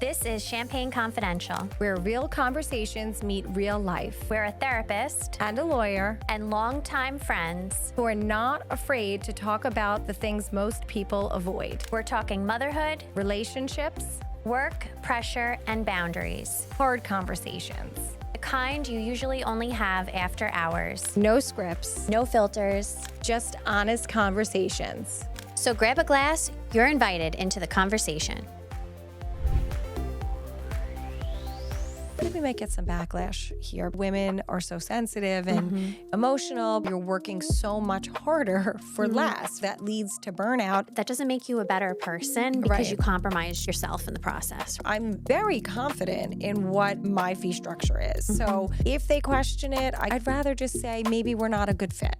This is Champagne Confidential, where real conversations meet real life. We're a therapist And a lawyer. And longtime friends who are not afraid to talk about the things most people avoid. We're talking motherhood, relationships, work, pressure, and boundaries. Hard conversations. The kind you usually only have after hours. No scripts. No filters. Just honest conversations. So grab a glass. You're invited into the conversation. I think we might get some backlash here. Women are so sensitive and emotional. You're working so much harder for less. That leads to burnout. That doesn't make you a better person because you compromise yourself in the process. I'm very confident in what my fee structure is. So if they question it, I'd rather just say maybe we're not a good fit.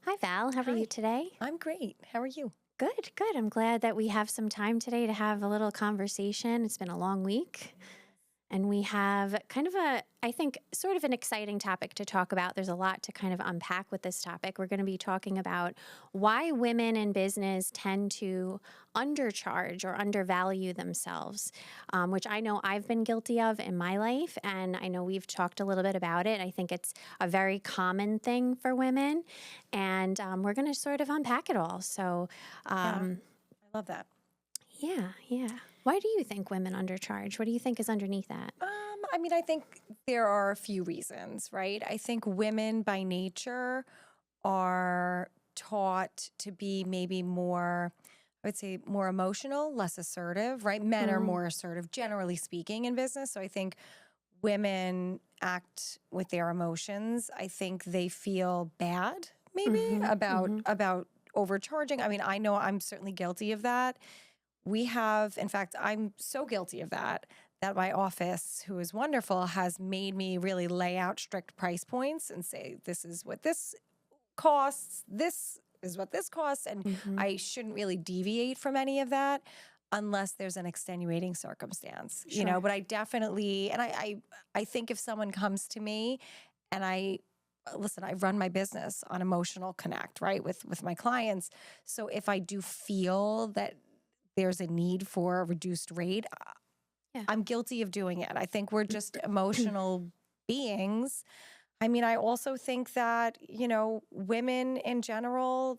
Hi, Val. How are you today? I'm great. How are you? Good, good. I'm glad that we have some time today to have a little conversation. It's been a long week. And we have kind of I think, sort of an exciting topic to talk about. There's a lot to kind of unpack with this topic. We're going to be talking about why women in business tend to undercharge or undervalue themselves, which I know I've been guilty of in my life. And I know we've talked a little bit about it. I think it's a very common thing for women. And we're going to sort of unpack it all. So I love that. Yeah. Why do you think women undercharge? What do you think is underneath that? I think there are a few reasons, right? I think women by nature are taught to be maybe more, I would say, more emotional, less assertive, right? Men are more assertive, generally speaking, in business. So I think women act with their emotions. I think they feel bad, maybe, about overcharging. I know I'm certainly guilty of that. We have, in fact, I'm so guilty of that my office, who is wonderful, has made me really lay out strict price points and say, this is what this costs, this is what this costs, and I shouldn't really deviate from any of that unless there's an extenuating circumstance, you know, but I definitely, and I think if someone comes to me and I run my business on emotional connect, right, with my clients. So if I do feel that there's a need for a reduced rate, I'm guilty of doing it. I think we're just emotional beings. I also think that, women in general,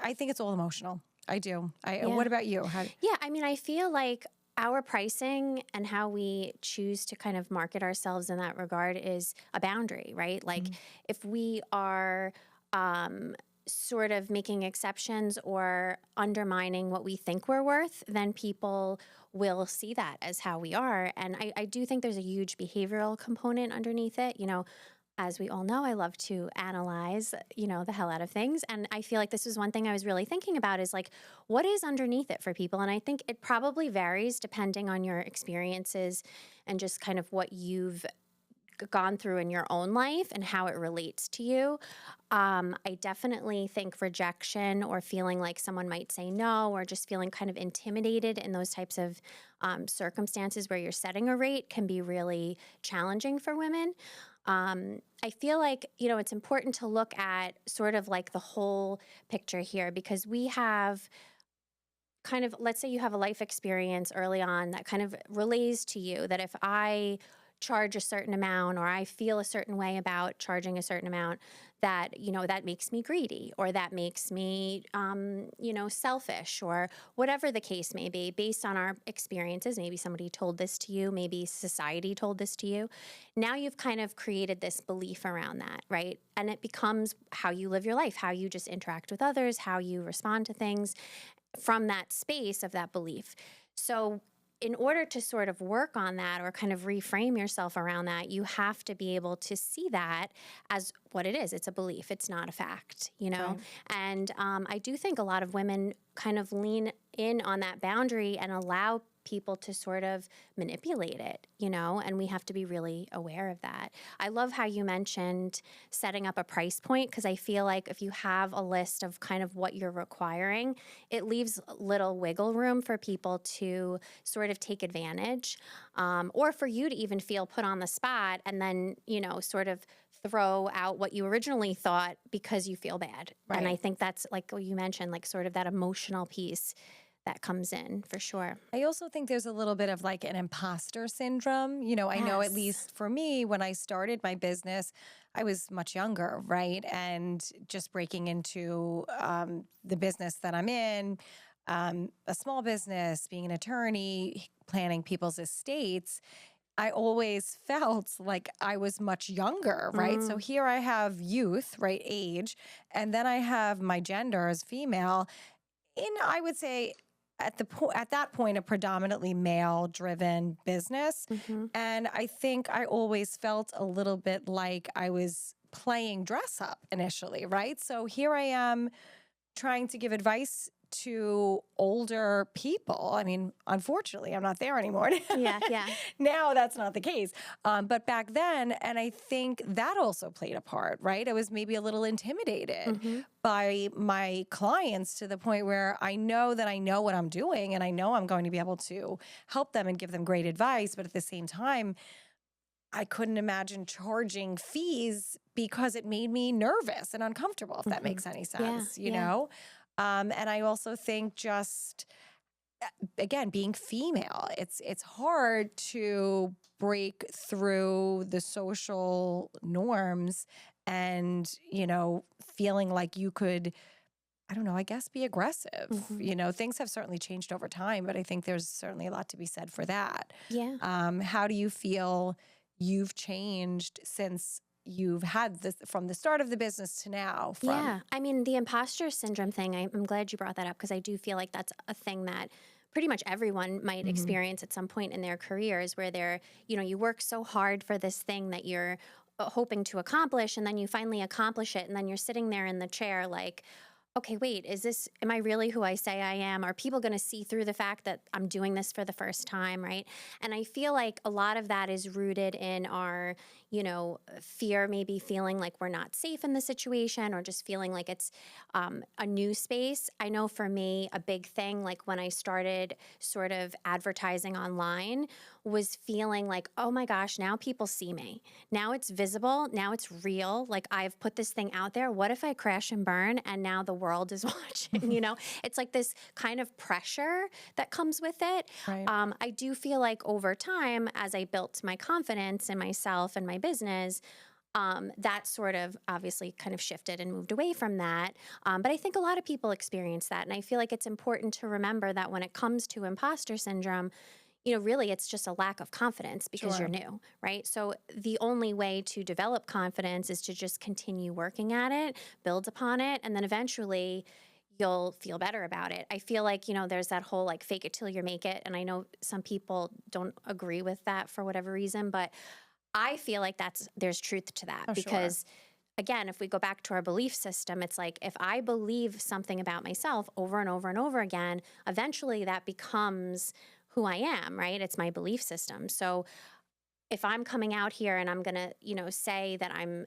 I think it's all emotional. I do. What about you? I feel like our pricing and how we choose to kind of market ourselves in that regard is a boundary, right? Like if we are sort of making exceptions or undermining what we think we're worth, then people will see that as how we are. And I do think there's a huge behavioral component underneath it. As we all know, I love to analyze, the hell out of things. And I feel like this is one thing I was really thinking about is like, what is underneath it for people? And I think it probably varies depending on your experiences and just kind of what you've gone through in your own life and how it relates to you. I definitely think rejection or feeling like someone might say no or just feeling kind of intimidated in those types of circumstances where you're setting a rate can be really challenging for women. I feel like, it's important to look at sort of like the whole picture here because we have kind of, let's say you have a life experience early on that kind of relays to you that if I charge a certain amount or I feel a certain way about charging a certain amount that, that makes me greedy or that makes me, selfish or whatever the case may be based on our experiences. Maybe somebody told this to you, maybe society told this to you. Now you've kind of created this belief around that, right? And it becomes how you live your life, how you just interact with others, how you respond to things from that space of that belief. So in order to sort of work on that or kind of reframe yourself around that, you have to be able to see that as what it is. It's a belief. It's not a fact, Right. And I do think a lot of women kind of lean in on that boundary and allow people to sort of manipulate it, and we have to be really aware of that. I love how you mentioned setting up a price point because I feel like if you have a list of kind of what you're requiring, it leaves little wiggle room for people to sort of take advantage or for you to even feel put on the spot and then, sort of throw out what you originally thought because you feel bad. Right. And I think that's like what you mentioned, like sort of that emotional piece that comes in for sure. I also think there's a little bit of like an imposter syndrome. I know at Yes. least for me, when I started my business, I was much younger, right? And just breaking into the business that I'm in, a small business, being an attorney, planning people's estates. I always felt like I was much younger, right? So Mm, here I have youth, right, age, and then I have my gender as female in, I would say, at that point, a predominantly male driven business. hmm. And I think I always felt a little bit like I was playing dress up initially, right? So here I am trying to give advice to older people. I mean, unfortunately, I'm not there anymore. Yeah, yeah. Now that's not the case. But back then, and I think that also played a part, right? I was maybe a little intimidated Hmm. by my clients to the point where I know that I know what I'm doing and I know I'm going to be able to help them and give them great advice. But at the same time, I couldn't imagine charging fees because it made me nervous and uncomfortable, if that Hmm. makes any Yeah, sense, yeah. And I also think just again, being female, it's hard to break through the social norms and, feeling like you could, I don't know, I guess be aggressive. Hmm. Things have certainly changed over time, but I think there's certainly a lot to be said for that. Yeah. How do you feel you've changed since you've had this from the start of the business to now from Yeah. I mean, the imposter syndrome thing, I'm glad you brought that up because I do feel like that's a thing that pretty much everyone might Mhm. experience at some point in their careers where you work so hard for this thing that you're hoping to accomplish and then you finally accomplish it and then you're sitting there in the chair like, okay, wait, am I really who I say I am? Are people going to see through the fact that I'm doing this for the first time, right? And I feel like a lot of that is rooted in our, fear, maybe feeling like we're not safe in the situation or just feeling like it's a new space. I know for me, a big thing, like when I started sort of advertising online, was feeling like, oh my gosh, now people see me. Now it's visible. Now it's real. Like I've put this thing out there. What if I crash and burn and now the world is watching? It's like this kind of pressure that comes with it. Right. I do feel like over time, as I built my confidence in myself and my business, that sort of obviously kind of shifted and moved away from that. But I think a lot of people experience that. And I feel like it's important to remember that when it comes to imposter syndrome, really it's just a lack of confidence because you're Sure. new, right? So the only way to develop confidence is to just continue working at it, build upon it, and then eventually you'll feel better about it. I feel like, there's that whole like fake it till you make it. And I know some people don't agree with that for whatever reason, but I feel like there's truth to that Oh, sure. because again, if we go back to our belief system, it's like if I believe something about myself over and over and over again, eventually that becomes who I am, right? It's my belief system. So if I'm coming out here and I'm going to, say that I'm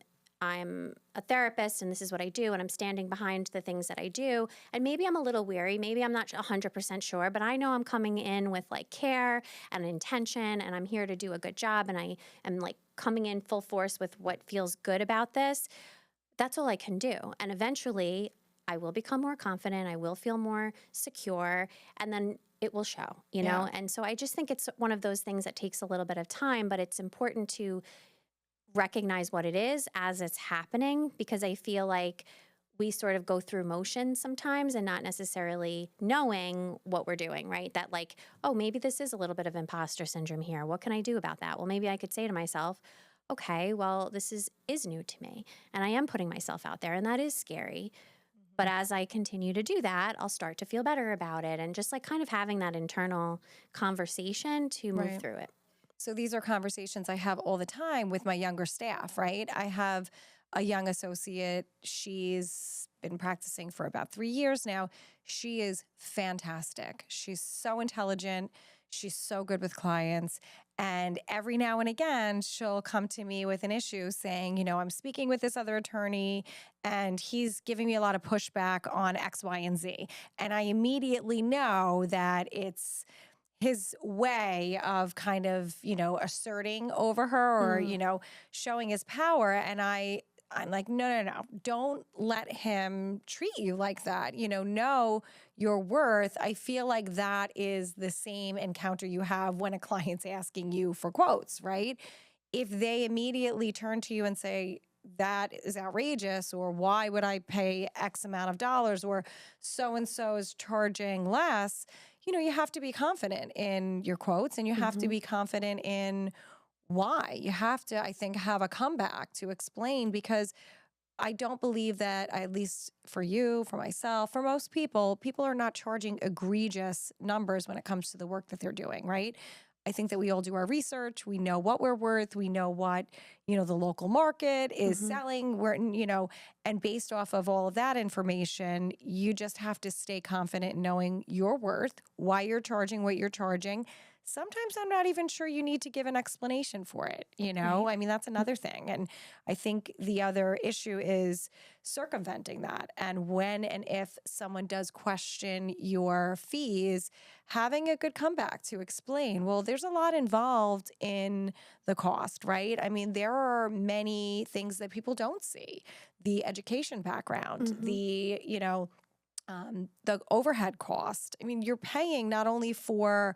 a therapist and this is what I do and I'm standing behind the things that I do and maybe I'm a little weary, maybe I'm not 100% sure, but I know I'm coming in with like care and intention and I'm here to do a good job and I am like coming in full force with what feels good about this. That's all I can do. And eventually I will become more confident, I will feel more secure, and then it will show, Yeah. And so I just think it's one of those things that takes a little bit of time, but it's important to recognize what it is as it's happening because I feel like we sort of go through motions sometimes and not necessarily knowing what we're doing, right? That like, oh, maybe this is a little bit of imposter syndrome here. What can I do about that? Well, maybe I could say to myself, okay, well, this is new to me and I am putting myself out there and that is scary. But Mhm. as I continue to do that, I'll start to feel better about it and just like kind of having that internal conversation to move Right. through it. So these are conversations I have all the time with my younger staff, right? I have a young associate. She's been practicing for about 3 years now. She is fantastic. She's so intelligent. She's so good with clients. And every now and again, she'll come to me with an issue saying, I'm speaking with this other attorney and he's giving me a lot of pushback on X, Y, and Z. And I immediately know that it's his way of kind of, asserting over her or, Mm, showing his power. And I'm like, no, no, no, don't let him treat you like that. No, your worth, I feel like that is the same encounter you have when a client's asking you for quotes, right? If they immediately turn to you and say, that is outrageous, or why would I pay X amount of dollars, or so and so is charging less, you have to be confident in your quotes, and you have to Hmm. be confident in why. You have to, I think, have a comeback to explain, because I don't believe that, at least for you, for myself, for most people, people are not charging egregious numbers when it comes to the work that they're doing, right? I think that we all do our research. We know what we're worth. We know what, the local market is Hmm. selling. And based off of all of that information, you just have to stay confident in knowing your worth, why you're charging what you're charging. Sometimes I'm not even sure you need to give an explanation for it. Right. I mean, that's another thing. And I think the other issue is circumventing that. And when and if someone does question your fees, having a good comeback to explain, well, there's a lot involved in the cost, right? I mean, there are many things that people don't see: the education background, Hmm. the overhead cost. I mean, you're paying not only for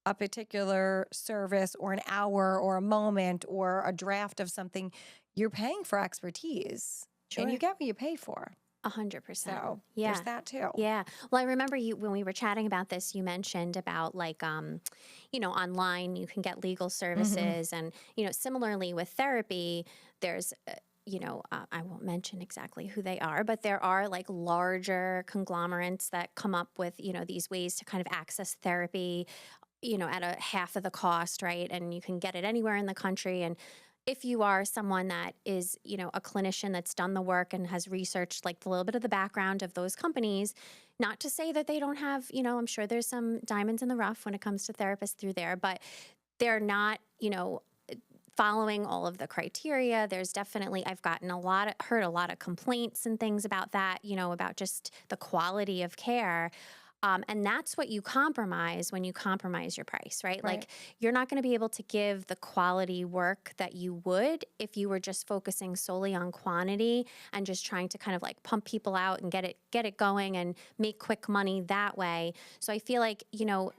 a particular service or an hour or a moment or a draft of something, you're paying for expertise, and you Sure. get what you pay for. 100%. So there's Yeah. that too. Yeah. Well, I remember you when we were chatting about this, you mentioned about like, online you can get legal Hmm. services, and similarly with therapy, there's. I won't mention exactly who they are, but there are like larger conglomerates that come up with, these ways to kind of access therapy, at a half of the cost, right? And you can get it anywhere in the country. And if you are someone that is, a clinician that's done the work and has researched like a little bit of the background of those companies, not to say that they don't have, I'm sure there's some diamonds in the rough when it comes to therapists through there, but they're not, following all of the criteria. There's definitely, I've heard a lot of complaints and things about that, about just the quality of care. And that's what you compromise when you compromise your price, right? Right. Like, you're not going to be able to give the quality work that you would if you were just focusing solely on quantity and just trying to kind of like pump people out and get it going and make quick money that way. So I feel like,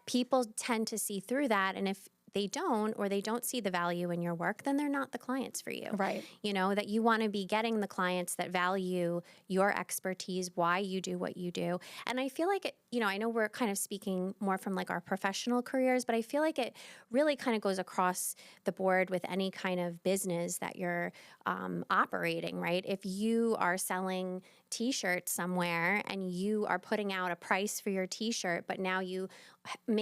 people tend to see through that. And if they don't, or they don't see the value in your work, then they're not the clients for you. Right. That you want to be getting the clients that value your expertise, why you do what you do. And I feel like I know we're kind of speaking more from like our professional careers, but I feel like it really kind of goes across the board with any kind of business that you're operating, right? If you are selling t-shirts somewhere and you are putting out a price for your t-shirt, but now you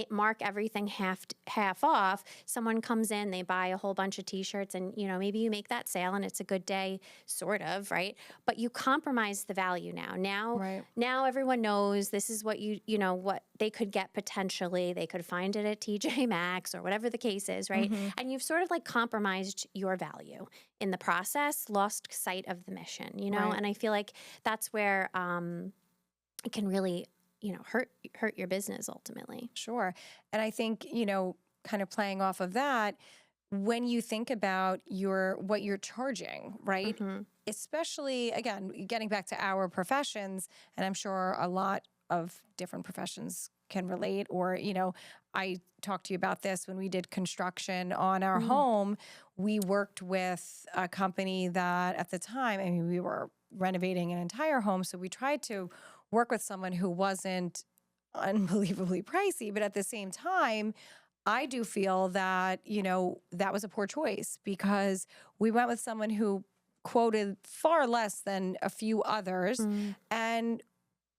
mark everything half off. Someone comes in, they buy a whole bunch of t-shirts, and maybe you make that sale and it's a good day, sort of, right? But you compromise the value now. Right. Now everyone knows this is what what they could get potentially. They could find it at TJ Maxx or whatever the case is, right? Hmm. And you've sort of like compromised your value in the process, lost sight of the mission. Right. And I feel like that's where it can really hurt your business ultimately. Sure. And I think, kind of playing off of that, when you think about what you're charging, right? Hmm. Especially, again, getting back to our professions, and I'm sure a lot of different professions can relate, or, I talked to you about this when we did construction on our Mm. home. We worked with a company that at the time, I mean, we were renovating an entire home. So we tried to work with someone who wasn't unbelievably pricey, but at the same time, I do feel that, that was a poor choice, because we went with someone who quoted far less than a few others. Mm. And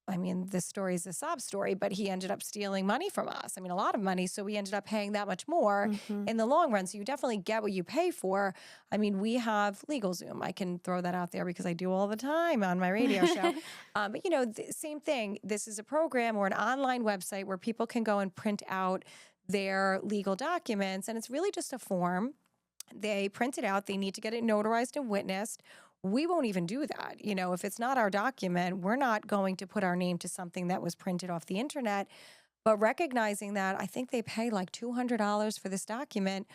I mean, this story is a sob story, but he ended up stealing money from us. I mean, a lot of money. So we ended up paying that much more Hmm. in the long run. So you definitely get what you pay for. I mean, we have LegalZoom. I can throw that out there because I do all the time on my radio show. But, same thing. This is a program or an online website where people can go and print out their legal documents. And it's really just a form. They print it out. They need to get it notarized and witnessed. We won't even do that. If it's not our document, we're not going to put our name to something that was printed off the internet. But recognizing that, I think they pay like $200 for this document.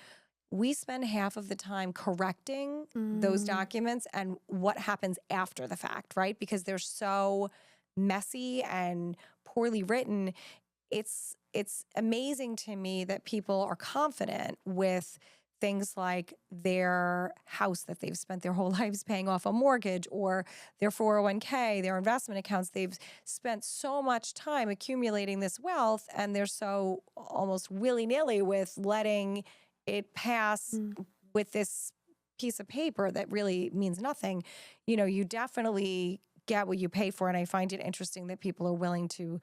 We spend half of the time correcting those Mm. documents and what happens after the fact, right? Because they're so messy and poorly written, it's amazing to me that people are confident with things like their house that they've spent their whole lives paying off a mortgage, or their 401k, their investment accounts. They've spent so much time accumulating this wealth, and they're so almost willy-nilly with letting it pass Mm. with this piece of paper that really means nothing. You definitely get what you pay for. And I find it interesting that people are willing to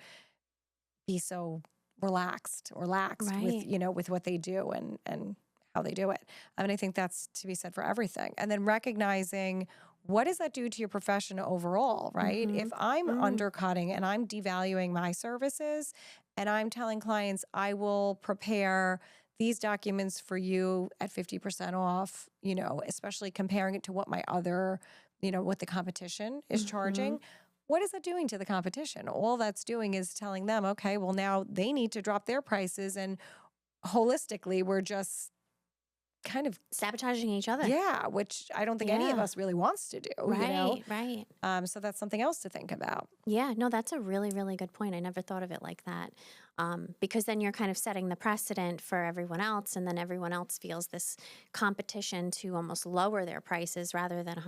be so relaxed or laxed with, Right. with what they do and how they do it. I mean, I think that's to be said for everything. And then recognizing, what does that do to your profession overall, right? Mm-hmm. If I'm Mm. undercutting and I'm devaluing my services, and I'm telling clients I will prepare these documents for you at 50% off, especially comparing it to what my other, what the competition is Mm-hmm. charging. What is that doing to the competition? All that's doing is telling them, okay, well, now they need to drop their prices. And holistically, we're just kind of, Sabotaging each other. yeah, which I don't think any of Yeah. us really wants to do. Right. Right. So that's something else to think about. Yeah, no, that's a really, really good point. I never thought of it like that. Because then you're kind of setting the precedent for everyone else, and then everyone else feels this competition to almost lower their prices rather than,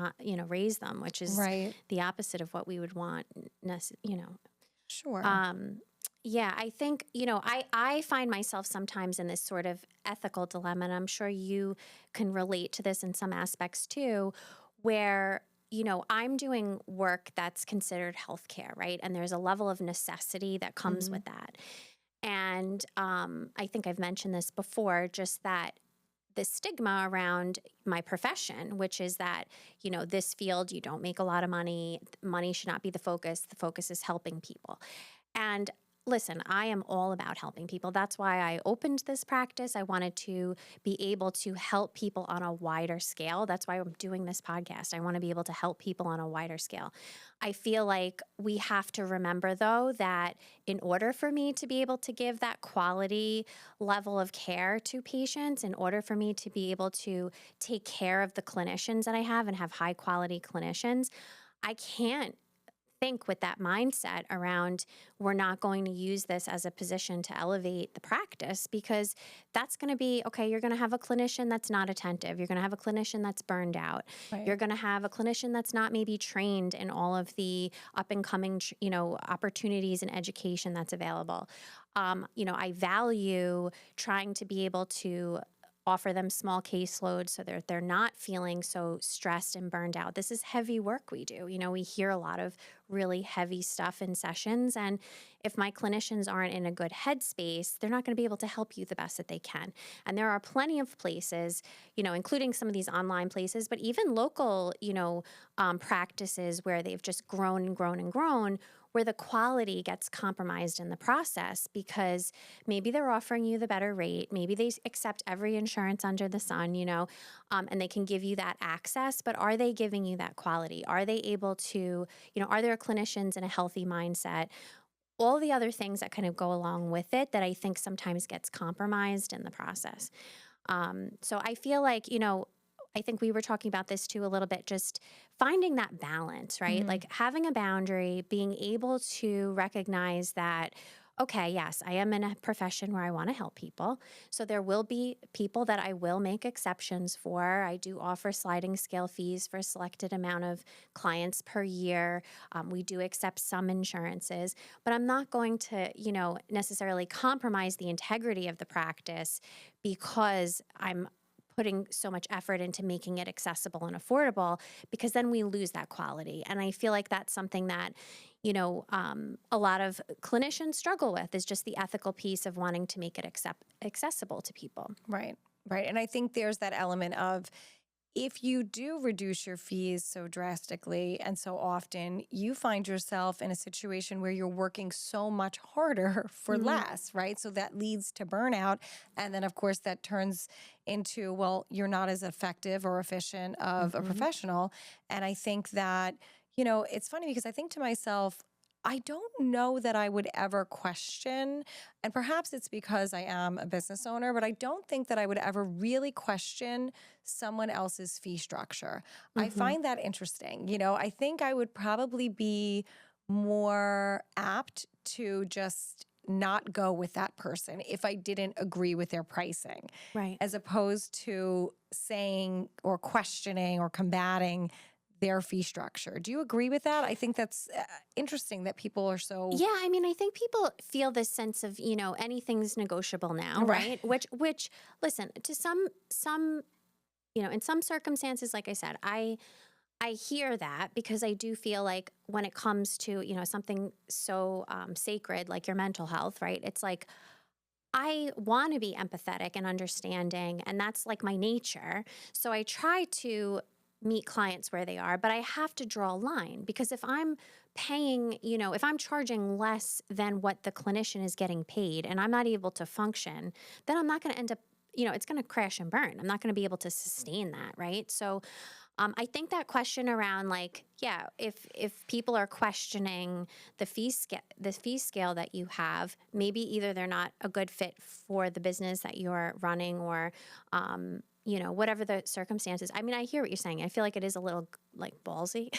raise them, which is Right. the opposite of what we would want. Sure. Um, yeah, I think, I find myself sometimes in this sort of ethical dilemma, and I'm sure you can relate to this in some aspects too, where, I'm doing work that's considered healthcare, right? And there's a level of necessity that comes Hmm. with that. And I think I've mentioned this before, just that the stigma around my profession, which is that, this field, you don't make a lot of money. Money should not be the focus. The focus is helping people. And listen, I am all about helping people. That's why I opened this practice. I wanted to be able to help people on a wider scale. That's why I'm doing this podcast. I want to be able to help people on a wider scale. I feel like we have to remember, though, that in order for me to be able to give that quality level of care to patients, in order for me to be able to take care of the clinicians that I have and have high quality clinicians, I can't think with that mindset around, we're not going to use this as a position to elevate the practice, because that's going to be okay. You're going to have a clinician that's not attentive. You're going to have a clinician that's burned out. Right. You're going to have a clinician that's not maybe trained in all of the up and coming, opportunities and education that's available. I value trying to be able to offer them small caseloads so they're not feeling so stressed and burned out. This is heavy work we do. We hear a lot of really heavy stuff in sessions. And if my clinicians aren't in a good headspace, they're not going to be able to help you the best that they can. And there are plenty of places, including some of these online places, but even local, practices where they've just grown and grown and grown, where the quality gets compromised in the process because maybe they're offering you the better rate. Maybe they accept every insurance under the sun, and they can give you that access. But are they giving you that quality? Are they able to, are there clinicians in a healthy mindset? All the other things that kind of go along with it that I think sometimes gets compromised in the process. So I feel like, I think we were talking about this too a little bit, just finding that balance, right? Hmm. Like having a boundary, being able to recognize that, okay, yes, I am in a profession where I want to help people. So there will be people that I will make exceptions for. I do offer sliding scale fees for a selected amount of clients per year. We do accept some insurances, but I'm not going to, necessarily compromise the integrity of the practice because I'm putting so much effort into making it accessible and affordable, because then we lose that quality. And I feel like that's something that, a lot of clinicians struggle with, is just the ethical piece of wanting to make it accessible to people. Right. Right. And I think there's that element of, if you do reduce your fees so drastically and so often, you find yourself in a situation where you're working so much harder for Hmm. less, right? So that leads to burnout. And then, of course, that turns into, well, you're not as effective or efficient of a Hmm. professional. And I think that, it's funny because I think to myself, I don't know that I would ever question, and perhaps it's because I am a business owner, but I don't think that I would ever really question someone else's fee structure. I Hmm. find that interesting. I think I would probably be more apt to just not go with that person if I didn't agree with their pricing, Right. as opposed to saying or questioning or combating their fee structure. Do you agree with that? I think that's interesting that people are so Yeah, I mean, I think people feel this sense of, anything's negotiable now, right. right? Which listen, to some, in some circumstances, like I said, I hear that because I do feel like when it comes to, something so sacred like your mental health, right? It's like I want to be empathetic and understanding, and that's like my nature. So I try to meet clients where they are, but I have to draw a line because if I'm paying, if I'm charging less than what the clinician is getting paid and I'm not able to function, then I'm not going to end up, it's going to crash and burn. I'm not going to be able to sustain that, right? So I think that question around like, yeah, if people are questioning the fee scale that you have, maybe either they're not a good fit for the business that you're running, or whatever the circumstances. I mean, I hear what you're saying. I feel like it is a little like ballsy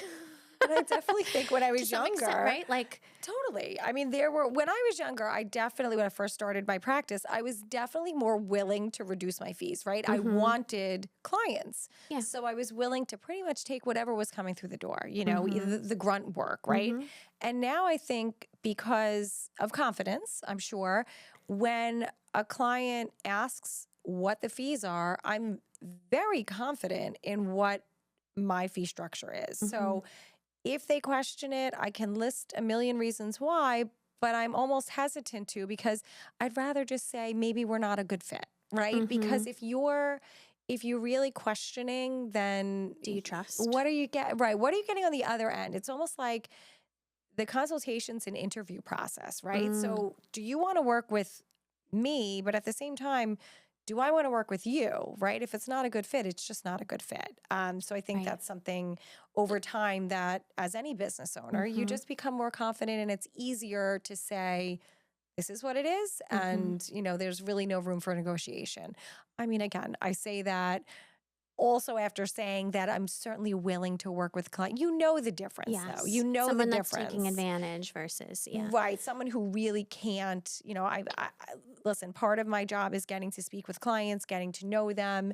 And I definitely think when I to was some extent, younger, right? Like, totally. I mean, when I was younger, when I first started my practice, I was definitely more willing to reduce my fees, right? I mm-hmm, wanted clients. yeah, So I was willing to pretty much take whatever was coming through the door, mm-hmm, the grunt work, right? mm-hmm, And now I think because of confidence, I'm sure, when a client asks what the fees are, I'm very confident in what my fee structure is. mm-hmm, So if they question it, I can list a million reasons why, but I'm almost hesitant to because I'd rather just say maybe we're not a good fit, right? mm-hmm. Because if you're really questioning, then Do you trust? what are you get right? What are you getting on the other end? It's almost like the consultation's an interview process, right? Mm, So do you want to work with me, but at the same time, do I want to work with you, right? If it's not a good fit, it's just not a good fit. So I think right. that's something over time that as any business owner, you Mm-hmm, just become more confident and it's easier to say, this is what it is. mm-hmm. And, there's really no room for negotiation. I mean, again, I say that also after saying that I'm certainly willing to work with clients. You know the difference, though. You Yes. know the Someone that's taking difference. advantage versus, yeah. Right. Someone who really can't, listen, part of my job is getting to speak with clients, getting to know them,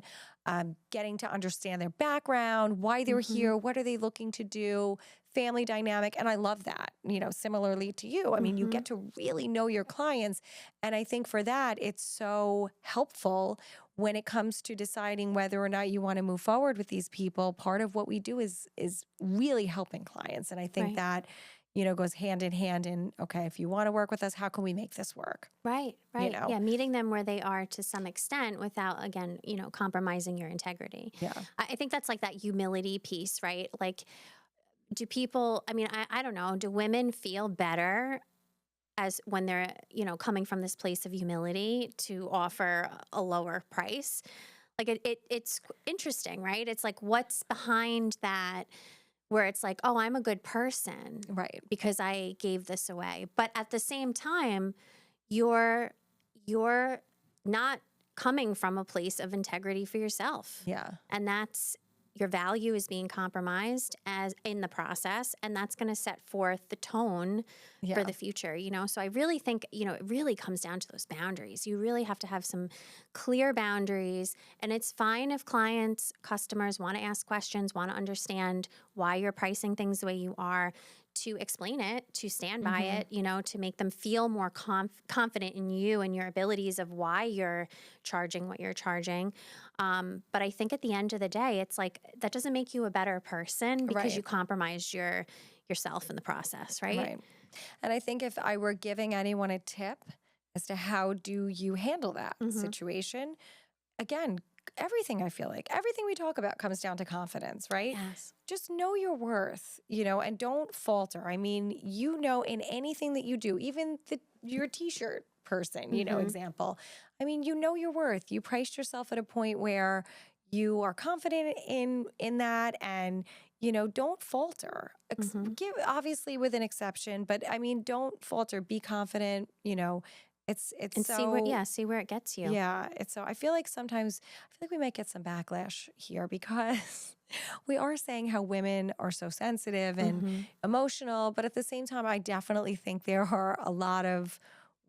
getting to understand their background, why they're Mm-hmm. here, what are they looking to do, family dynamic. And I love that, similarly to you. I mean, you Mm-hmm. get to really know your clients. And I think for that, it's so helpful when it comes to deciding whether or not you want to move forward with these people. Part of what we do is really helping clients. And I think Right. that goes hand in hand in, okay, if you want to work with us, how can we make this work? Right. You Right. know? Yeah. Meeting them where they are to some extent without, again, compromising your integrity. Yeah. I think that's like that humility piece, right? Like, do people, I mean, I don't know, do women feel better as when they're, coming from this place of humility to offer a lower price? Like it's interesting, right? It's like what's behind that where it's like, oh, I'm a good person Right. because I gave this away. But at the same time, you're you're not coming from a place of integrity for yourself. Yeah. And that's your value is being compromised as in the process, and that's going to set forth the tone for Yeah. the future. So I really think, it really comes down to those boundaries. You really have to have some clear boundaries, and it's fine if customers want to ask questions, want to understand why you're pricing things the way you are, to explain it, to stand by Hmm. it, to make them feel more confident in you and your abilities of why you're charging what you're charging. But I think at the end of the day, it's like that doesn't make you a better person because you Right. compromised yourself in the process, right? Right. And I think if I were giving anyone a tip as to how do you handle that Mm-hmm. situation, again, everything we talk about comes down to confidence, right? Yes. Just know your worth, and don't falter. I mean, in anything that you do, even your t-shirt person, Mm-hmm. example. I mean, you know your worth. You priced yourself at a point where you are confident in that, and don't falter. Mm-hmm. Give obviously with an exception, but I mean, don't falter. Be confident. It's And so see where it gets you. yeah, it's so I feel like sometimes I feel like we might get some backlash here because we are saying how women are so sensitive and Mhm. emotional, but at the same time I definitely think there are a lot of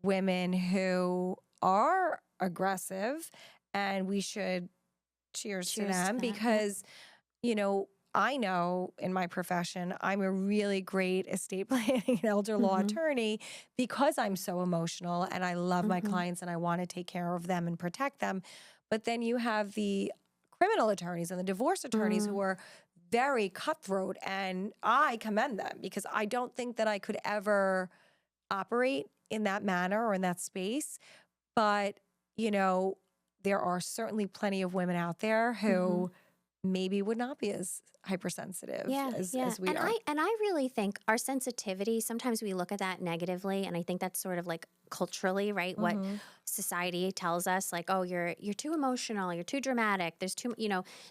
women who are aggressive and we should cheers to Cheers to them that. Yep. because I know in my profession, I'm a really great estate planning and elder law Mhm. attorney because I'm so emotional and I love my Mhm. clients and I want to take care of them and protect them. But then you have the criminal attorneys and the divorce attorneys Mm. who are very cutthroat, and I commend them because I don't think that I could ever operate in that manner or in that space. But, you know, there are certainly plenty of women out there Mhm. who maybe would not be as hypersensitive Yeah, as yeah. as we are. And I really think our sensitivity, sometimes we look at that negatively, and I think that's sort of like culturally, right? What Mhm. society tells us, like, oh, you're too emotional, you're too dramatic, there's too,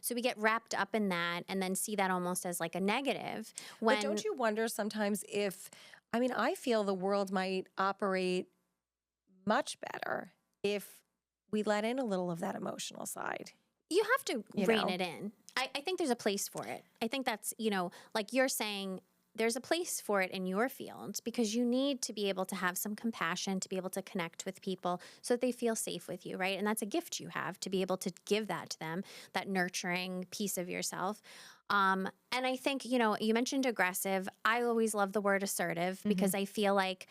so we get wrapped up in that and then see that almost as like a negative But when don't you wonder sometimes if I mean, I feel the world might operate much better if we let in a little of that emotional side, you have to you rein know? it in. I think there's a place for it. I think that's, like you're saying, there's a place for it in your field because you need to be able to have some compassion, to be able to connect with people so that they feel safe with you, right? And that's a gift you have to be able to give that to them, that nurturing piece of yourself. And I think, you mentioned aggressive. I always love the word assertive Mhm. because I feel like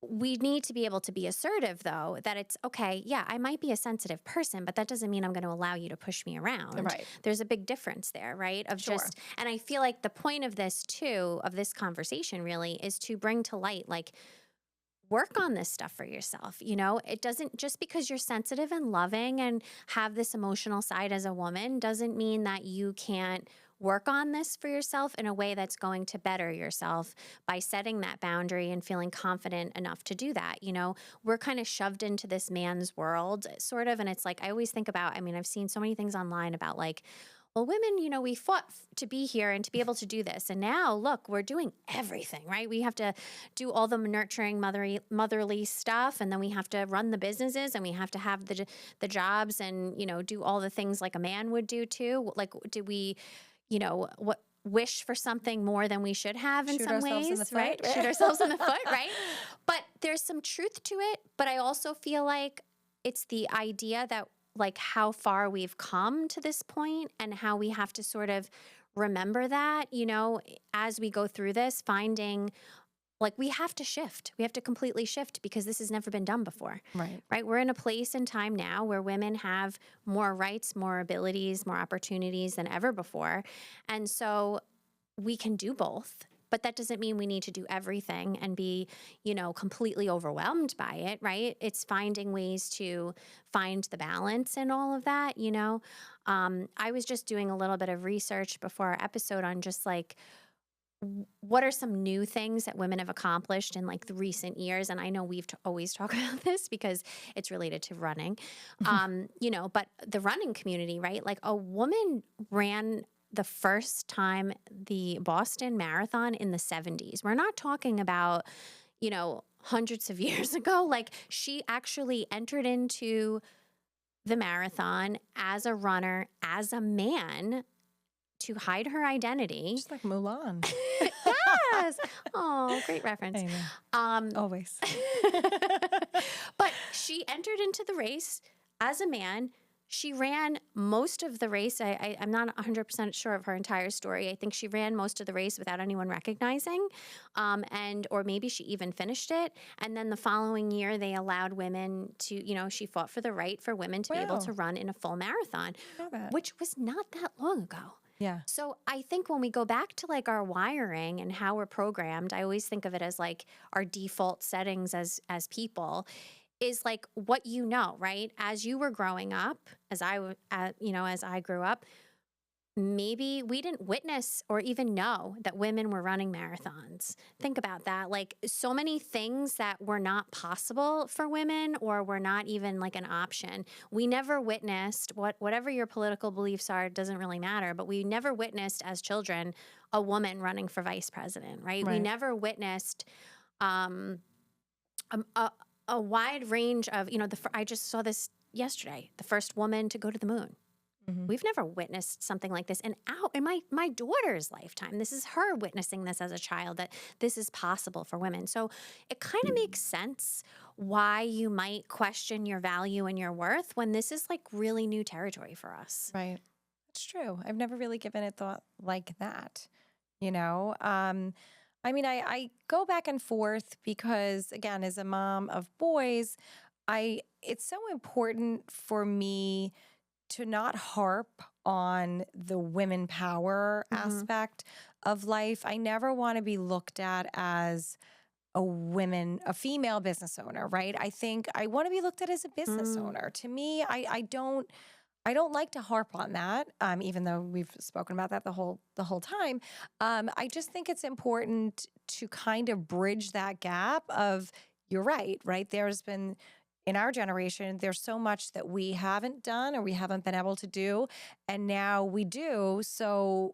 we need to be able to be assertive, though, that it's okay. Yeah, I might be a sensitive person, but that doesn't mean I'm going to allow you to push me around. Right. There's a big difference there, right? Of Sure. just, and I feel like the point of this, too, of this conversation really is to bring to light, like, work on this stuff for yourself. It doesn't, just because you're sensitive and loving and have this emotional side as a woman doesn't mean that you can't work on this for yourself in a way that's going to better yourself by setting that boundary and feeling confident enough to do that. We're kind of shoved into this man's world sort of, and it's like I always think about, I mean, I've seen so many things online about like, well, women, we fought to be here and to be able to do this. And now, look, we're doing everything, right? We have to do all the nurturing, motherly stuff. And then we have to run the businesses and we have to have the jobs and, do all the things like a man would do too. Like, do we, what, wish for something more than we should have in Shoot some ourselves in the ways, foot. right? Shoot ourselves in the foot, right? But there's some truth to it. But I also feel like it's the idea that like how far we've come to this point and how we have to sort of remember that, as we go through this, finding like we have to shift. We have to completely shift because this has never been done before, Right. right? We're in a place and time now where women have more rights, more abilities, more opportunities than ever before. And so we can do both. But that doesn't mean we need to do everything and be, completely overwhelmed by it, right? It's finding ways to find the balance in all of that. I was just doing a little bit of research before our episode on just like what are some new things that women have accomplished in like the recent years. And I know we've always talked about this because it's related to running, but the running community, right? Like a woman ran the first time the Boston Marathon in the 70s. We're not talking about, hundreds of years ago. Like she actually entered into the marathon as a runner, as a man to hide her identity. Just like Mulan. Yes. Oh, great reference. I know. Um, Always. but she entered into the race as a man. She ran most of the race. I'm not 100% sure of her entire story. I think she ran most of the race without anyone recognizing, or maybe she even finished it. And then the following year, they allowed women to, she fought for the right for women to be able to Wow. run in a full marathon, Know that. which was not that long ago. Yeah. So I think when we go back to like our wiring and how we're programmed, I always think of it as like our default settings as people is like what right? As you were growing up, as as I grew up, maybe we didn't witness or even know that women were running marathons. Think about that. Like so many things that were not possible for women or were not even like an option. We never witnessed whatever your political beliefs are, it doesn't really matter, but we never witnessed as children a woman running for vice president, right? We Right. never witnessed um, a a wide range of, I just saw this yesterday, the first woman to go to the moon. Mhm. We've never witnessed something like this in my daughter's lifetime. This is her witnessing this as a child, that this is possible for women. So it kind of makes sense why you might question your value and your worth when this is like really new territory for us. Right. That's true. I've never really given it thought like that, you know? I mean, I go back and forth because, again, as a mom of boys, it's so important for me to not harp on the women power Hmm. aspect of life. I never want to be looked at as a female business owner, right? I think I want to be looked at as a business Mm. owner. To me, I don't like to harp on that, even though we've spoken about that the whole time. I just think it's important to kind of bridge that gap of you're right, right? There's been in our generation, there's so much that we haven't done or we haven't been able to do, and now we do. So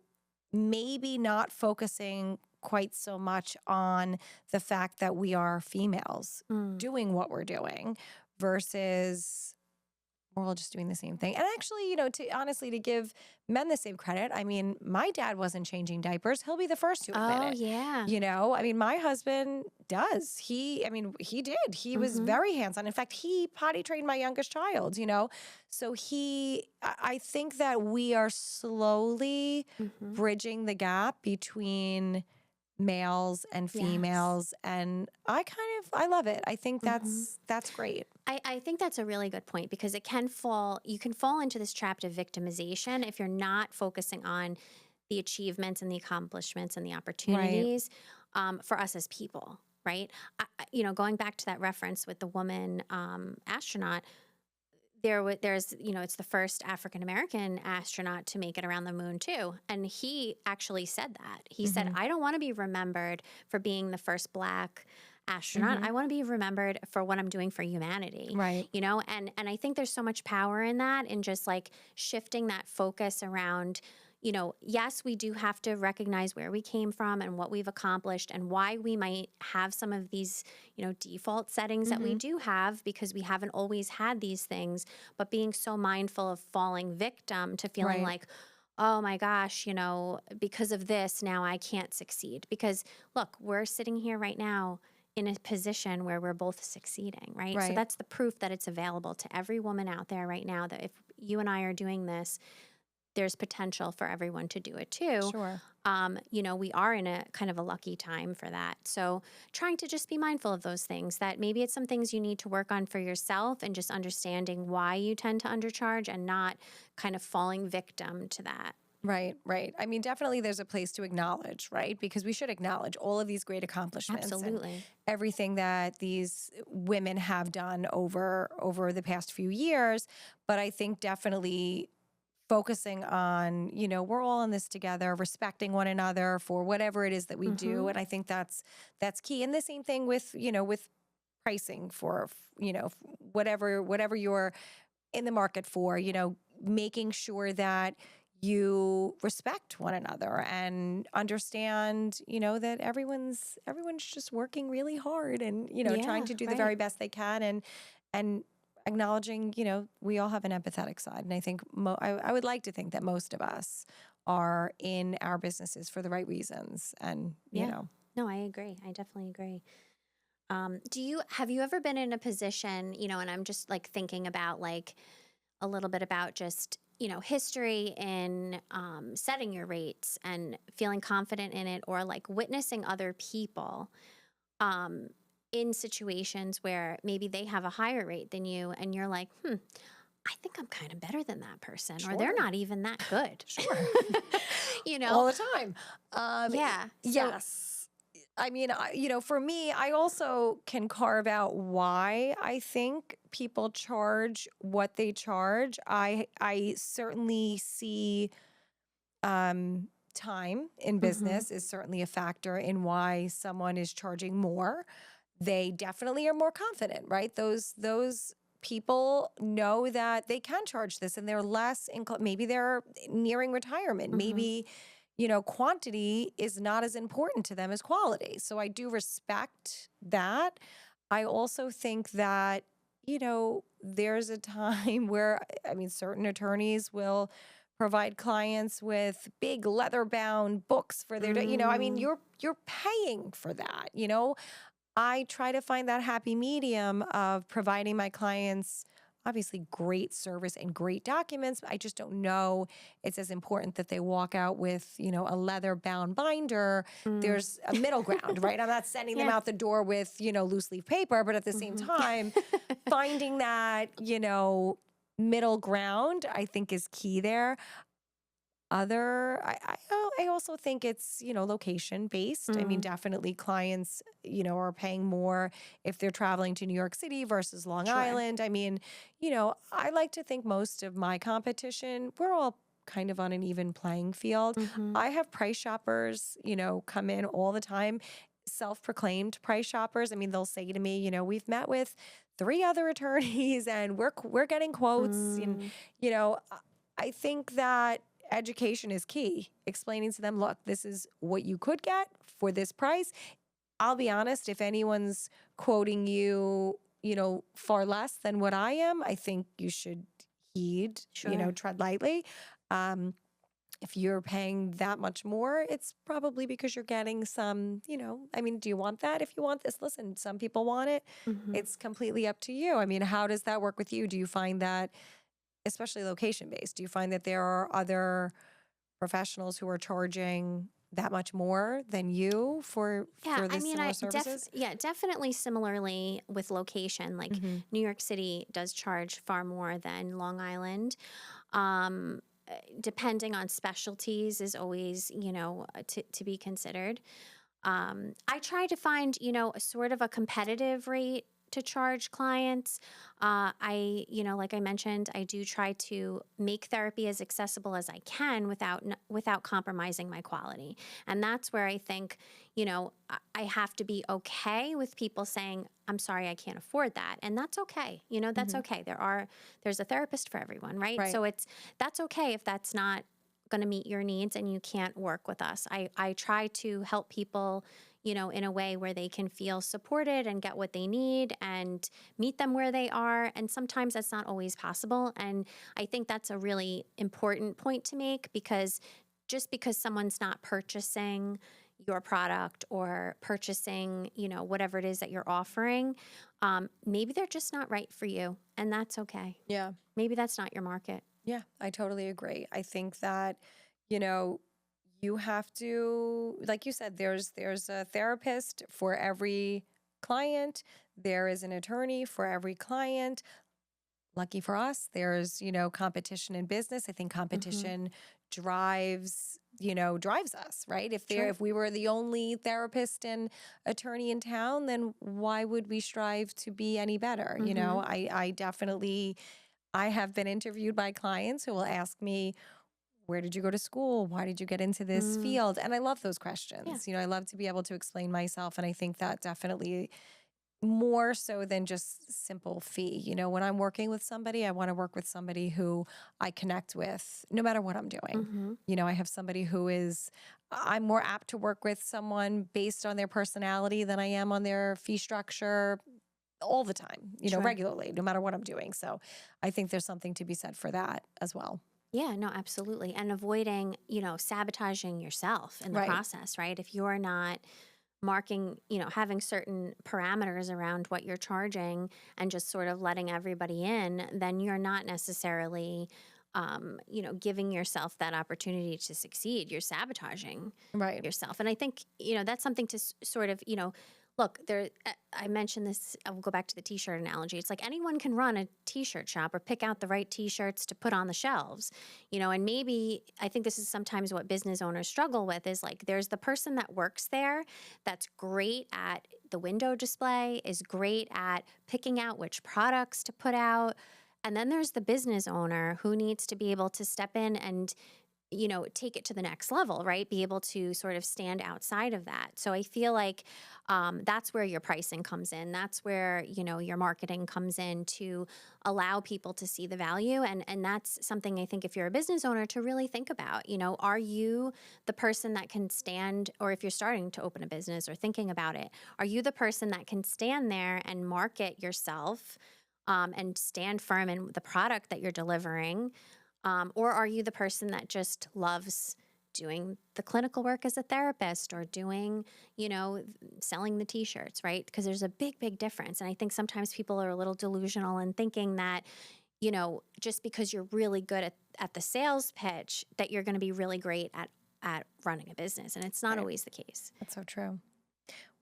maybe not focusing quite so much on the fact that we are females Mm. doing what we're doing versus we're all just doing the same thing. And actually, to honestly, to give men the same credit, I mean, my dad wasn't changing diapers. He'll be the first to admit Oh, it. yeah. I mean, my husband does. He did. He was Hmm. very hands on. In fact, he potty trained my youngest child. So I think that we are slowly Hmm. bridging the gap between males and Yes. females. And I love it. I think Hmm. that's great. I think that's a really good point because you can fall into this trap of victimization if you're not focusing on the achievements and the accomplishments and the Right. opportunities for us as people, right? Going back to that reference with the woman astronaut, it's the first African American astronaut to make it around the moon too, and he actually said that. He said, Hmm. "I don't want to be remembered for being the first Black astronaut. Hmm. I want to be remembered for what I'm doing for humanity." Right. And I think there's so much power in that, in just like shifting that focus around, yes, we do have to recognize where we came from and what we've accomplished and why we might have some of these, default settings that we Hmm. do have because we haven't always had these things, but being so mindful of falling victim to feeling Right. like, oh my gosh, because of this, now I can't succeed. Because look, we're sitting here right now in a position where we're both succeeding, right? So Right. that's the proof that it's available to every woman out there right now, that if you and I are doing this, there's potential for everyone to do it too. Sure. We are in a kind of a lucky time for that. So trying to just be mindful of those things, that maybe it's some things you need to work on for yourself and just understanding why you tend to undercharge and not kind of falling victim to that. Right. Right. I mean, definitely there's a place to acknowledge, right? Because we should acknowledge all of these great accomplishments and Absolutely. everything that these women have done over the past few years. But I think definitely focusing on, we're all in this together, respecting one another for whatever it is that we do. Hmm. And I think that's key. And the same thing with pricing for, whatever you're in the market for, making sure that you respect one another and understand, that everyone's just working really hard and, trying Yeah, to do the right. very best they can and acknowledging, we all have an empathetic side. And I think I would like to think that most of us are in our businesses for the right reasons. And, Yeah. No, I agree. I definitely agree. Have you ever been in a position, and I'm just like thinking about like a little bit about just, history in setting your rates and feeling confident in it, or like witnessing other people um, in situations where maybe they have a higher rate than you and you're like, I think I'm kind of better than that person, or they're sure, not even that good. sure. you know? All the time. Yeah. So, Yes. I mean, for me, I also can carve out why I think people charge what they charge. I certainly see time in mhm, business is certainly a factor in why someone is charging more. They definitely are more confident, right? Those people know that they can charge this and they're less maybe they're nearing retirement. mhm. Maybe quantity is not as important to them as quality. So I do respect that. I also think that, there's a time where, I mean, certain attorneys will provide clients with big leather bound books for their, I mean, Mm, you're paying for that, I try to find that happy medium of providing my clients obviously great service and great documents. I just don't know it's as important that they walk out with, a leather bound binder. mm. There's a middle ground, right? I'm not sending them Yeah. out the door with, loose leaf paper, but at the same Hmm. time, finding that, middle ground, I think is key there. I also think it's, location based. I mean, Mm, definitely clients, are paying more if they're traveling to New York City versus Long sure. Island. I mean, I like to think most of my competition, we're all kind of on an even playing field. Hmm. I have price shoppers, come in all the time, self-proclaimed price shoppers. I mean, they'll say to me, we've met with three other attorneys and we're getting quotes and Mm, you know, I think that education is key. Explaining to them, look, this is what you could get for this price. I'll be honest, if anyone's quoting you, far less than what I am, I think you should heed, sure. tread lightly. Um, if you're paying that much more, it's probably because you're getting some, I mean, do you want that? If you want this, listen, some people want it. Hmm. It's completely up to you. I mean, how does that work with you? Do you find that, especially location based, do you find that there are other professionals who are charging that much more than you Yeah, for I the mean, similar services? yeah, definitely similarly with location. Like Hmm. New York City does charge far more than Long Island. Um, Depending on specialties is always, to be considered. I try to find, a sort of a competitive rate to charge clients. Like I mentioned, I do try to make therapy as accessible as I can without compromising my quality. And that's where I think, I have to be okay with people saying, "I'm sorry, I can't afford that," and that's okay. That's Hmm. okay. There's a therapist for everyone, right? Right. So that's okay if that's not going to meet your needs and you can't work with us. I try to help people, in a way where they can feel supported and get what they need and meet them where they are. And sometimes that's not always possible. And I think that's a really important point to make because just because someone's not purchasing your product or purchasing, whatever it is that you're offering, maybe they're just not right for you. And that's okay. Yeah. Maybe that's not your market. Yeah, I totally agree. I think that, you know, you have to, like you said, there's a therapist for every client. There is an attorney for every client. Lucky for us, there's, competition in business. I think Hmm. competition drives us, right? Sure. If we were the only therapist and attorney in town, then why would we strive to be any better? Hmm. I definitely I have been interviewed by clients who will ask me, where did you go to school? Why did you get into this Mm, field? And I love those yeah. questions. I love to be able to explain myself. And I think that definitely more so than just simple fee. When I'm working with somebody, I want to work with somebody who I connect with no matter what I'm doing. Hmm. I have somebody I'm more apt to work with someone based on their personality than I am on their fee structure all the time, Sure. regularly, no matter what I'm doing. So I think there's something to be said for that as well. Yeah, no, absolutely. And avoiding, sabotaging yourself in the Right. process, right? If you're not marking, having certain parameters around what you're charging and just sort of letting everybody in, then you're not necessarily, giving yourself that opportunity to succeed. You're sabotaging Right. yourself. And I think, that's something to sort of, look, I mentioned this, I'll go back to the t-shirt analogy. It's like anyone can run a t-shirt shop or pick out the right t-shirts to put on the shelves, and maybe I think this is sometimes what business owners struggle with is like there's the person that works there that's great at the window display, is great at picking out which products to put out. And then there's the business owner who needs to be able to step in and take it to the next level, right? Be able to sort of stand outside of that. So I feel like that's where your pricing comes in. That's where, your marketing comes in to allow people to see the value. And that's something I think if you're a business owner to really think about, are you the person that can stand, or if you're starting to open a business or thinking about it, are you the person that can stand there and market yourself and stand firm in the product that you're delivering? Or are you the person that just loves doing the clinical work as a therapist or doing, selling the t-shirts, right? Because there's a big, big difference. And I think sometimes people are a little delusional in thinking that, just because you're really good at the sales pitch, that you're going to be really great at running a business. And it's not always the case. That's so true.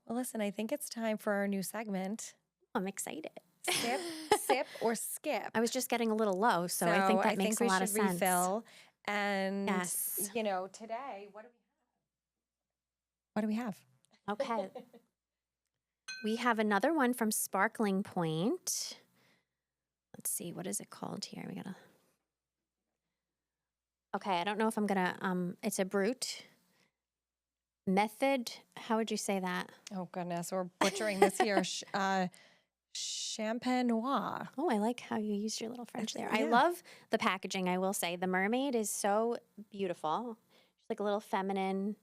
Well, listen, I think it's time for our new segment. I'm excited. Sip, sip, or skip. I was just getting a little low, so I think that makes a lot of sense. Refill. And yes, today, what do we have? Okay. We have another one from Sparkling Point. Let's see, what is it called here? Okay, I don't know if I'm gonna, it's a brute. Method, how would you say that? Oh, goodness, we're butchering this here. Champenois. Oh, I like how you used your little French there. Yeah. I love the packaging, I will say. The mermaid is so beautiful. She's like a little feminine.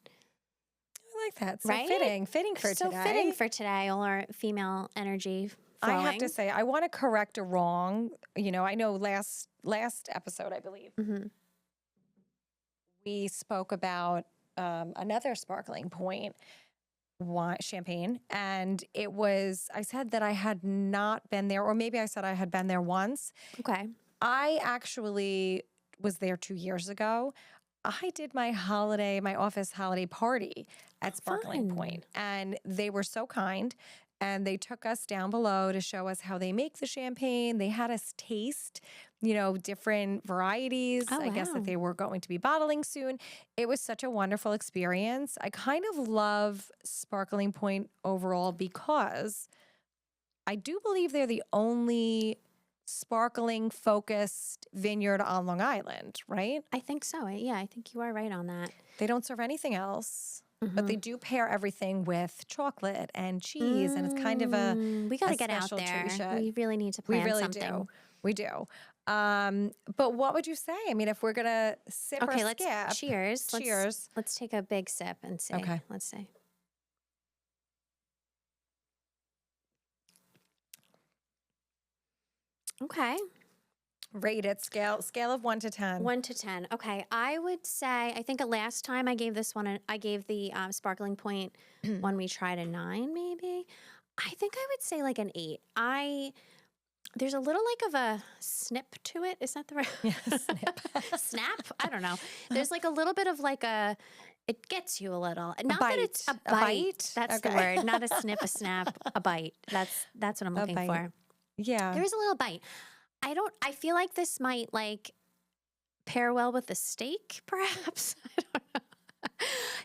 I like that. So right? fitting for today. So fitting for today, all our female energy flowing. I have to say, I want to correct a wrong. I know last episode, I believe, we spoke about another Sparkling Point champagne, and I said that I had not been there, or maybe I said I had been there once. Okay. I actually was there 2 years ago. I did my office holiday party at Sparkling Point, and they were so kind, and they took us down below to show us how they make the champagne. They had us taste, different varieties, I guess, that they were going to be bottling soon. It was such a wonderful experience. I kind of love Sparkling Point overall because I do believe they're the only sparkling focused vineyard on Long Island, right? I think so. Yeah, I think you are right on that. They don't serve anything else, but they do pair everything with chocolate and cheese, and it's kind of we got to get out there. Treat. We really need to plan something. We do. But what would you say? I mean, if we're gonna sip or skip, cheers. Cheers. Let's take a big sip and see. Okay. Let's see. Okay. Rate it. Scale of 1 to 10. 1 to 10. Okay. I would say, I think last time I gave this one, I gave the Sparkling Point one we tried a 9 maybe. I think I would say like an 8. There's a little like of a snip to it. Is that the right? Yeah, snip. Snap? I don't know. There's like a little bit of like it gets you a little. Not bite. that it's a bite. That's the word. Not a snip, a snap, a bite. That's what I'm looking for. Yeah. There is a little bite. I feel like this might like pair well with a steak, perhaps. I don't know.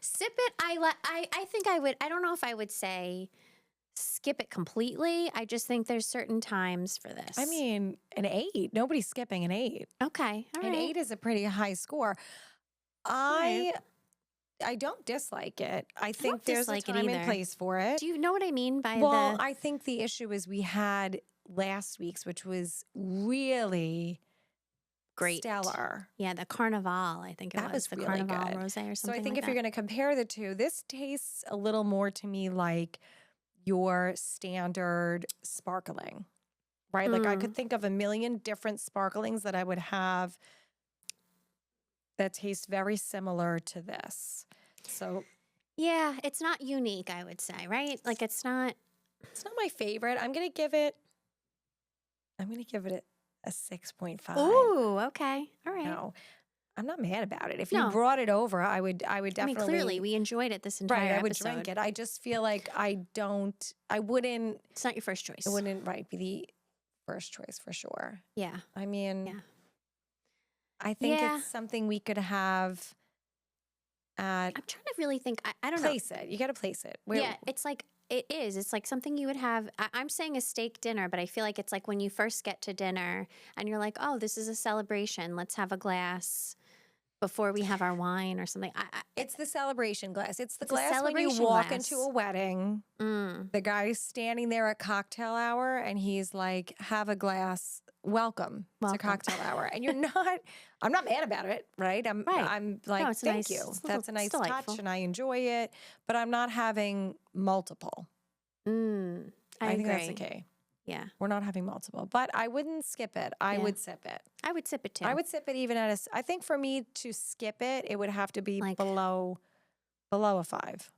Sip it. I think I would. I don't know if I would say skip it completely. I just think there's certain times for this. I mean, an 8. Nobody's skipping an 8. Okay. All right. An 8 is a pretty high score. I don't dislike it. I think there's a time and place for it. Do you know what I mean by I think the issue is we had last week's, which was really great, stellar. Yeah, the Carnival. I think it was the really Carnival good. Rosé or something. So I think like if you're going to compare the two, this tastes a little more to me like your standard sparkling, right? Like I could think of a million different sparklings that I would have that taste very similar to this. So yeah, it's not unique, I would say, right? Like it's not my favorite. I'm going to give it a 6.5. Ooh, okay. All right. No, I'm not mad about it. If you brought it over, I would definitely. I mean, clearly we enjoyed it this entire I would episode. drink it. I just feel like I wouldn't. It's not your first choice. It wouldn't be the first choice for sure. Yeah. I mean, I think it's something we could have at. I'm trying to really think. I don't place it. You got to place it. It's like. It is. It's like something you would have. I'm saying a steak dinner, but I feel like it's like when you first get to dinner and you're like, oh, this is a celebration. Let's have a glass. before we have our wine or something. It's the celebration glass. It's the It's a glass when you celebration walk into glass. a wedding. Mm, The guy's standing there at cocktail hour and he's like, have a glass. Welcome to welcome. cocktail hour. And I'm not mad about it, right? Right. I'm No, like, it's a thank nice, you. it's That's a it's nice touch delightful. and I enjoy it, but I'm not having multiple. I I think that's the agree. key. Yeah. We're not having multiple, but I wouldn't skip it. I Yeah. would sip it. I would sip it too. I would sip it even at I think for me to skip it, it would have to be Like, below a 5.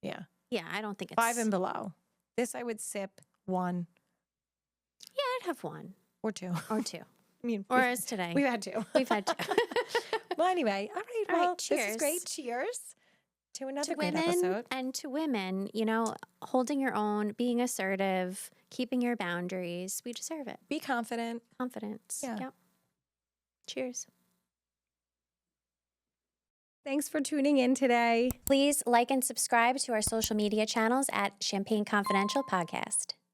Yeah. yeah, I don't think 5 it's, and below. This I would sip 1 yeah, I'd have one or 2. or two. I mean, Or as today, we've had 2. we've had two. Well, anyway, all right. All Well, right, this is great. cheers. Cheers to To another great women episode. and to women, holding your own, being assertive, keeping your boundaries. We deserve it. Be confident. Confidence. Yeah. Yep. Cheers. Thanks for tuning in today. Please like and subscribe to our social media channels at Champagne Confidential Podcast.